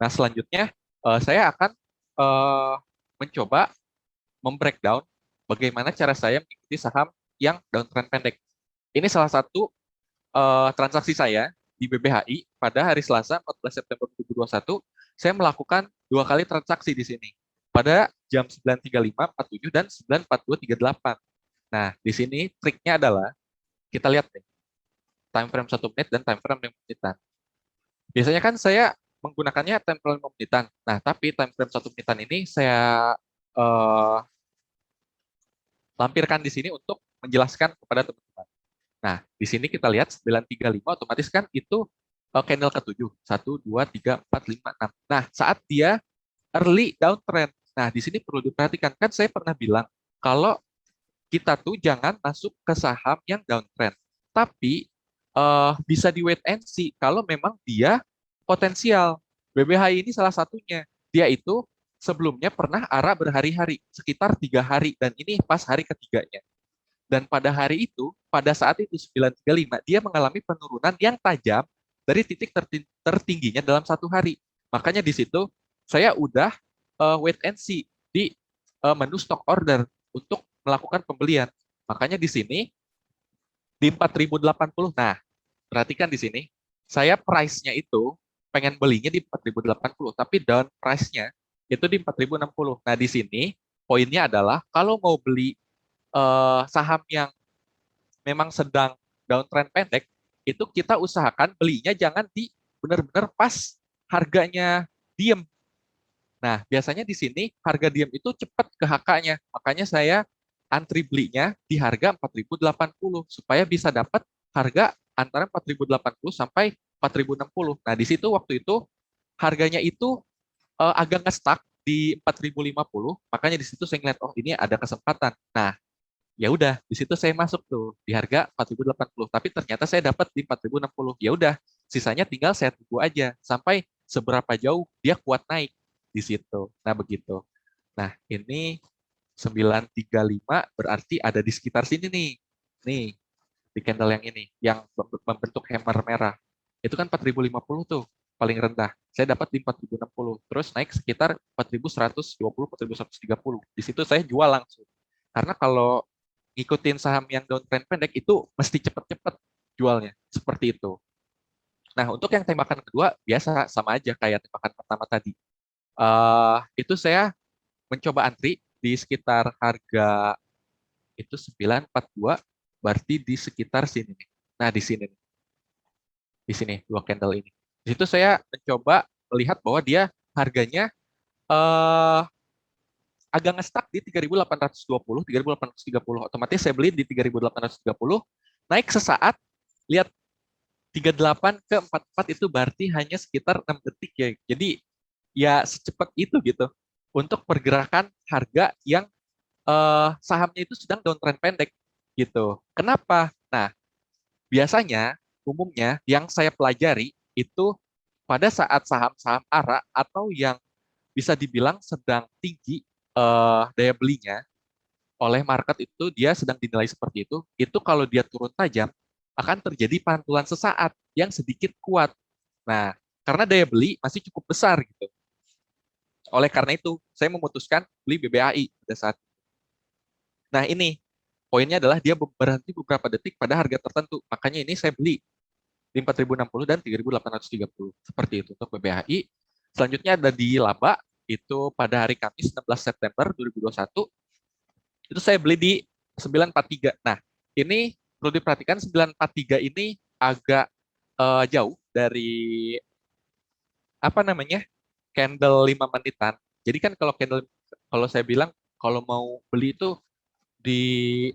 Nah, selanjutnya saya akan eh, mencoba membreakdown bagaimana cara saya mengikuti saham yang downtrend pendek. Ini salah satu transaksi saya di BBHI pada hari Selasa 14 September 2021. Saya melakukan 2 kali transaksi di sini pada jam 9.35, 47 dan 9.42, 38. Nah, di sini triknya adalah kita lihat nih, time frame 1 menit dan time frame 5 menitan. Biasanya kan saya menggunakannya time frame 5 menitan. Nah, tapi time frame 1 menitan ini saya eh, lampirkan di sini untuk menjelaskan kepada teman-teman. Nah, di sini kita lihat 935 otomatis kan itu candle ke-7. 1, 2, 3, 4, 5, 6. Nah, saat dia early downtrend. Nah, di sini perlu diperhatikan. Kan saya pernah bilang, kalau kita tuh jangan masuk ke saham yang downtrend. Tapi bisa di wait and see kalau memang dia potensial. BBHI ini salah satunya. Dia itu sebelumnya pernah arah berhari-hari, sekitar 3 hari. Dan ini pas hari ketiganya. Dan pada hari itu, pada saat itu 935, dia mengalami penurunan yang tajam dari titik tertingginya dalam 1 hari. Makanya di situ saya udah wait and see di menu stock order untuk melakukan pembelian. Makanya di sini di 4080. Nah, perhatikan di sini, saya price-nya itu pengen belinya di 4080, tapi down price-nya itu di 4060. Nah, di sini poinnya adalah kalau mau beli saham yang memang sedang downtrend pendek, itu kita usahakan belinya jangan di benar-benar pas harganya diem. Nah, biasanya di sini harga diem itu cepat ke HK-nya. Makanya saya antri belinya di harga 4080 supaya bisa dapat harga antara 4080 sampai 4060. Nah, di situ waktu itu harganya itu agak nge-stuck di 4050, makanya di situ saya ngeliat, oh ini ada kesempatan. Nah, ya udah di situ saya masuk tuh di harga 4080, tapi ternyata saya dapat di 4060. Ya udah, sisanya tinggal saya tunggu aja sampai seberapa jauh dia kuat naik di situ. Nah, begitu. Nah, ini 935 berarti ada di sekitar sini nih. Nih, di candle yang ini yang membentuk hammer merah. Itu kan 4050 tuh paling rendah. Saya dapat di 4060, terus naik sekitar 4120, 4130. Di situ saya jual langsung. Karena kalau ngikutin saham yang downtrend pendek itu mesti cepet-cepet jualnya, seperti itu. Nah, untuk yang tembakan kedua biasa sama aja kayak tembakan pertama tadi. Itu saya mencoba antri di sekitar harga itu 942, berarti di sekitar sini nih. Nah, di sini nih. Di sini dua candle ini. Di situ saya mencoba melihat bahwa dia harganya eh agak nge-stuck di 3820, 3830. Otomatis saya beli di 3830, naik sesaat, lihat 38 ke 44 itu berarti hanya sekitar 6 detik ya. Jadi ya secepat itu gitu untuk pergerakan harga yang sahamnya itu sedang downtrend pendek gitu. Kenapa? Nah, biasanya umumnya yang saya pelajari itu pada saat saham-saham ARA atau yang bisa dibilang sedang tinggi daya belinya oleh market, itu dia sedang dinilai seperti itu kalau dia turun tajam akan terjadi pantulan sesaat yang sedikit kuat. Nah, karena daya beli masih cukup besar gitu. Oleh karena itu, saya memutuskan beli BBAI pada saat. Nah, ini poinnya adalah dia berhenti beberapa detik pada harga tertentu. Makanya ini saya beli di 4060 dan 3830. Seperti itu untuk BBHI. Selanjutnya ada di laba, itu pada hari Kamis 16 September 2021. Itu saya beli di 943. Nah, ini perlu diperhatikan 943 ini agak jauh dari apa namanya? Candle 5 menitan. Jadi kan kalau saya bilang kalau mau beli itu di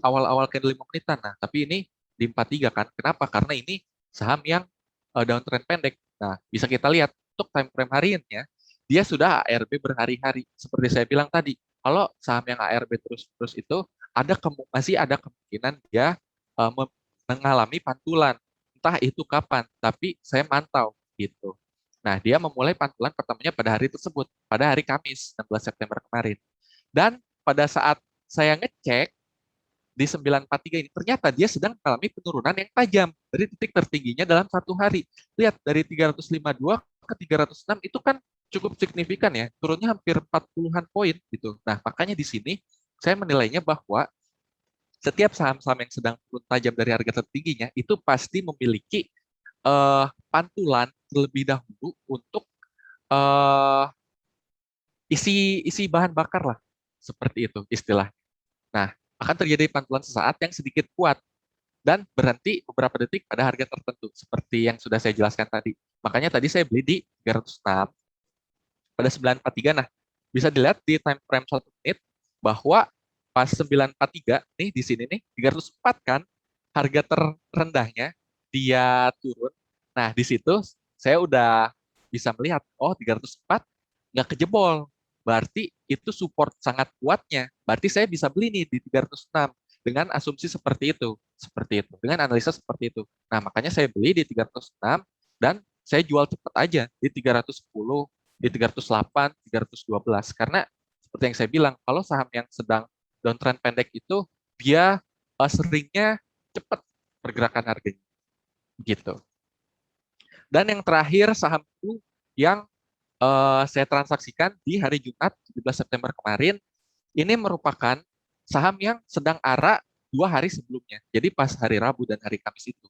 awal-awal candle 5 menitan. Nah, tapi ini di 43 kan. Kenapa? Karena ini saham yang downtrend pendek. Nah, bisa kita lihat untuk time frame hariannya, dia sudah ARB berhari-hari. Seperti saya bilang tadi, kalau saham yang ARB terus-terus itu masih ada kemungkinan dia mengalami pantulan. Entah itu kapan, tapi saya mantau gitu. Nah, dia memulai pantulan pertamanya pada hari tersebut, pada hari Kamis 16 September kemarin. Dan pada saat saya ngecek di 943 ini, ternyata dia sedang mengalami penurunan yang tajam dari titik tertingginya dalam 1 hari. Lihat, dari 352 ke 306 itu kan cukup signifikan ya, turunnya hampir 40-an poin gitu. Nah, makanya di sini saya menilainya bahwa setiap saham-saham yang sedang turun tajam dari harga tertingginya itu pasti memiliki pantulan terlebih dahulu untuk eh, isi isi bahan bakar lah, seperti itu istilah. Nah, akan terjadi pantulan sesaat yang sedikit kuat dan berhenti beberapa detik pada harga tertentu, seperti yang sudah saya jelaskan tadi. Makanya tadi saya beli di 306 pada 943. Nah, bisa dilihat di time frame 1 menit bahwa pas 943 nih di sini nih 304 kan harga terendahnya dia turun. Nah, di situ saya udah bisa melihat oh 304 nggak kejebol. Berarti itu support sangat kuatnya. Berarti saya bisa beli nih di 306 dengan asumsi seperti itu. Seperti itu. Dengan analisa seperti itu. Nah, makanya saya beli di 306 dan saya jual cepat aja di 310, di 308, 312. Karena seperti yang saya bilang, kalau saham yang sedang downtrend pendek itu dia seringnya cepat pergerakan harganya gitu. Dan yang terakhir saham itu yang saya transaksikan di hari Jumat 17 September kemarin, ini merupakan saham yang sedang ARA 2 hari sebelumnya. Jadi pas hari Rabu dan hari Kamis itu.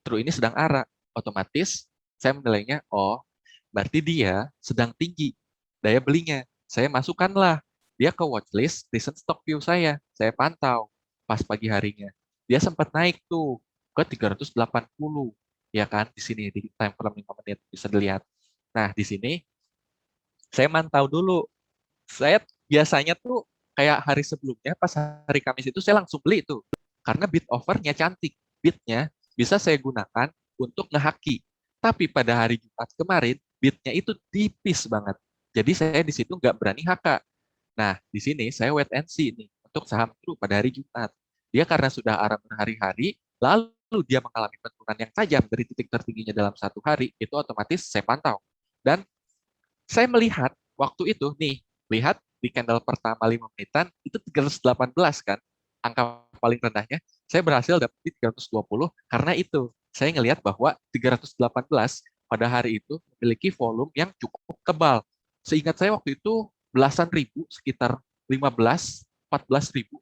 Terus ini sedang ARA. Otomatis saya menilainya, oh berarti dia sedang tinggi daya belinya. Saya masukkanlah dia ke watchlist recent stock view saya. Saya pantau pas pagi harinya. Dia sempat naik tuh ke 380. Ya kan, di sini di time frame 5 menit bisa dilihat. Nah, di sini saya mantau dulu. Saya biasanya tuh kayak hari sebelumnya pas hari Kamis itu saya langsung beli tuh. Karena bid offernya cantik. Bidnya bisa saya gunakan untuk ngehaki. Tapi pada hari Jumat kemarin bidnya itu tipis banget. Jadi saya di situ nggak berani haka. Nah, di sini saya wait and see nih untuk saham true pada hari Jumat. Dia karena sudah arah berhari-hari, lalu dia mengalami penurunan yang tajam dari titik tertingginya dalam 1 hari, itu otomatis saya pantau. Dan saya melihat waktu itu nih, lihat di candle pertama 5 menitan itu 318 kan, angka paling rendahnya. Saya berhasil dapat di 320 karena itu saya ngelihat bahwa 318 pada hari itu memiliki volume yang cukup tebal. Seingat saya waktu itu belasan ribu, sekitar 15, 14 ribu.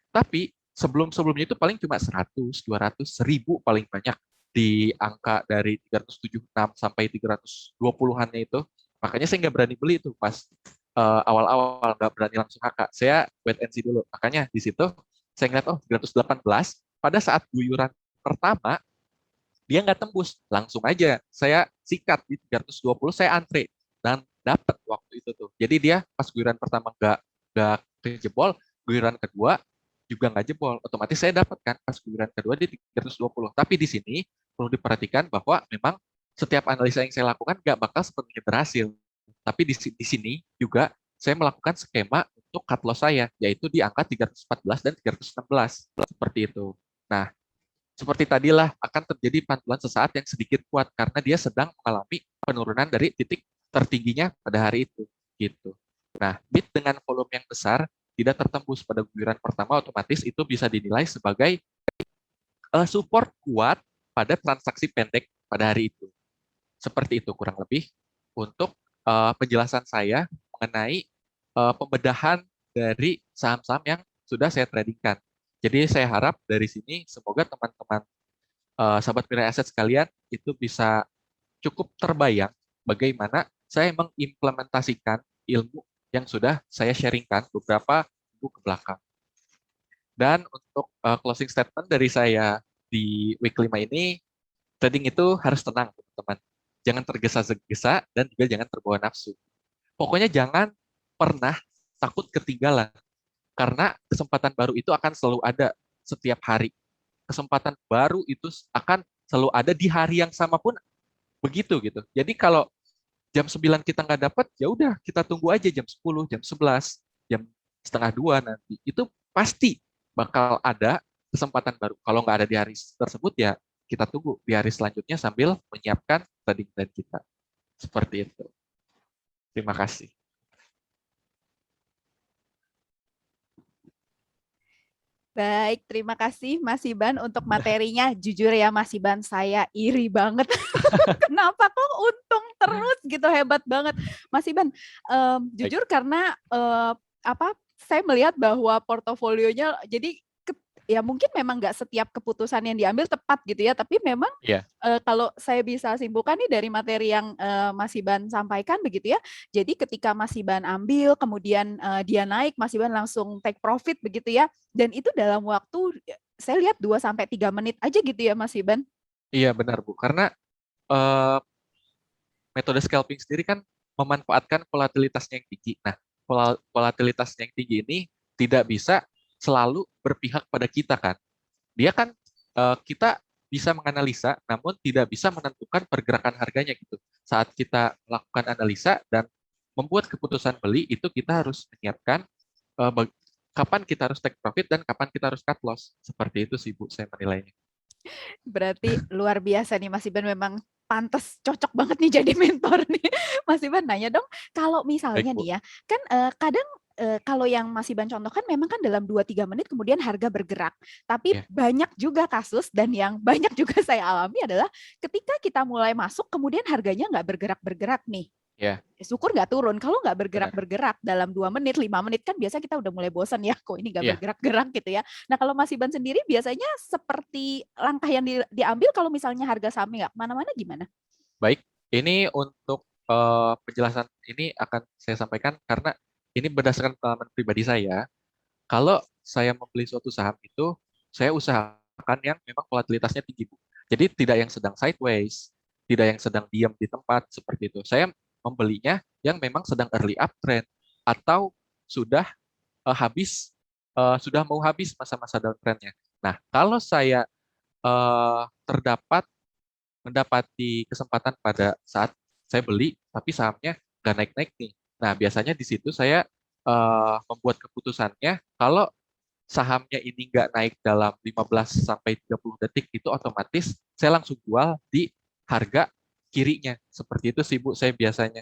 Tapi sebelum-sebelumnya itu paling cuma 100, 200, 1000 paling banyak di angka dari 376 sampai 320-annya itu. Makanya saya nggak berani beli itu pas awal-awal, nggak berani langsung HK. Saya wait and see dulu. Makanya di situ saya ngeliat, oh 318, pada saat guyuran pertama, dia nggak tembus. Langsung aja saya sikat di 320, saya antre. Dan dapat waktu itu tuh. Jadi dia pas guyuran pertama nggak kejebol, guyuran kedua juga nggak jebol. Otomatis saya dapat kan pas guyuran kedua di 320. Tapi di sini perlu diperhatikan bahwa memang setiap analisa yang saya lakukan nggak bakal sepenuhnya berhasil. Tapi di sini juga saya melakukan skema untuk cut loss saya, yaitu di angka 314 dan 316. Seperti itu. Nah, seperti tadilah akan terjadi pantulan sesaat yang sedikit kuat karena dia sedang mengalami penurunan dari titik tertingginya pada hari itu. Gitu. Nah, bid dengan volume yang besar tidak tertembus pada guyuran pertama, otomatis itu bisa dinilai sebagai support kuat pada transaksi pendek pada hari itu. Seperti itu kurang lebih untuk penjelasan saya mengenai pembedahan dari saham-saham yang sudah saya tradingkan. Jadi saya harap dari sini semoga teman-teman sahabat Mirai Aset sekalian itu bisa cukup terbayang bagaimana saya mengimplementasikan ilmu yang sudah saya sharingkan beberapa minggu ke belakang. Dan untuk closing statement dari saya di week 5 ini, trading itu harus tenang, teman-teman. Jangan tergesa-gesa dan juga jangan terbawa nafsu. Pokoknya jangan pernah takut ketinggalan, karena kesempatan baru itu akan selalu ada setiap hari. Kesempatan baru itu akan selalu ada di hari yang sama pun begitu gitu. Jadi kalau jam 9 kita nggak dapat, ya udah kita tunggu aja jam 10, jam 11, jam setengah 2 nanti. Itu pasti bakal ada kesempatan baru. Kalau nggak ada di hari tersebut ya kita tunggu di hari selanjutnya sambil menyiapkan trading plan kita. Seperti itu. Terima kasih. Baik, terima kasih Mas Iban untuk materinya. Jujur ya Mas Iban, saya iri banget. Kenapa kok untung terus gitu, hebat banget. Mas Iban, Baik. jujur karena apa saya melihat bahwa portofolionya jadi ya mungkin memang nggak setiap keputusan yang diambil tepat gitu ya, tapi memang Iya, kalau saya bisa simpulkan nih dari materi yang Mas Iban sampaikan begitu ya. Jadi ketika Mas Iban ambil, kemudian dia naik, Mas Iban langsung take profit begitu ya. Dan itu dalam waktu saya lihat 2 sampai 3 menit aja gitu ya Mas Iban. iya benar Bu. Karena eh, metode scalping sendiri kan memanfaatkan volatilitasnya yang tinggi. Nah, volatilitasnya yang tinggi ini tidak bisa selalu berpihak pada kita kan. Dia kan kita bisa menganalisa, namun tidak bisa menentukan pergerakan harganya gitu. Saat kita melakukan analisa dan membuat keputusan beli, itu kita harus menyiapkan kapan kita harus take profit dan kapan kita harus cut loss. Seperti itu sih Bu, saya menilainya. Berarti luar biasa nih Mas Iban, memang pantas cocok banget nih jadi mentor nih. Mas Iban nanya dong, kalau Baik misalnya Bu. nih ya, kan kadang kalau yang Mas Iban contohkan memang kan dalam 2-3 menit kemudian harga bergerak. Tapi Ya, banyak juga kasus dan yang banyak juga saya alami adalah ketika kita mulai masuk kemudian harganya nggak bergerak-bergerak nih. ya, Syukur nggak turun. Kalau nggak benar. bergerak-bergerak dalam 2 menit, 5 menit kan biasa kita udah mulai bosan ya, kok ini nggak Iya, bergerak-gerak gitu ya. Nah kalau Mas Iban sendiri biasanya seperti langkah yang diambil kalau misalnya harga sahamnya nggak kemana-mana gimana? baik. Ini untuk penjelasan ini akan saya sampaikan karena ini berdasarkan pengalaman pribadi saya. Kalau saya membeli suatu saham itu, saya usahakan yang memang volatilitasnya tinggi, Bu. Jadi tidak yang sedang sideways, tidak yang sedang diam di tempat seperti itu. Saya membelinya yang memang sedang early uptrend atau sudah sudah mau habis masa-masa downtrendnya. Nah, kalau saya terdapat mendapati kesempatan pada saat saya beli, tapi sahamnya nggak naik-naik nih. Nah, biasanya di situ saya membuat keputusannya kalau sahamnya ini nggak naik dalam 15 sampai 30 detik itu otomatis saya langsung jual di harga kirinya. Seperti itu sih Bu saya biasanya.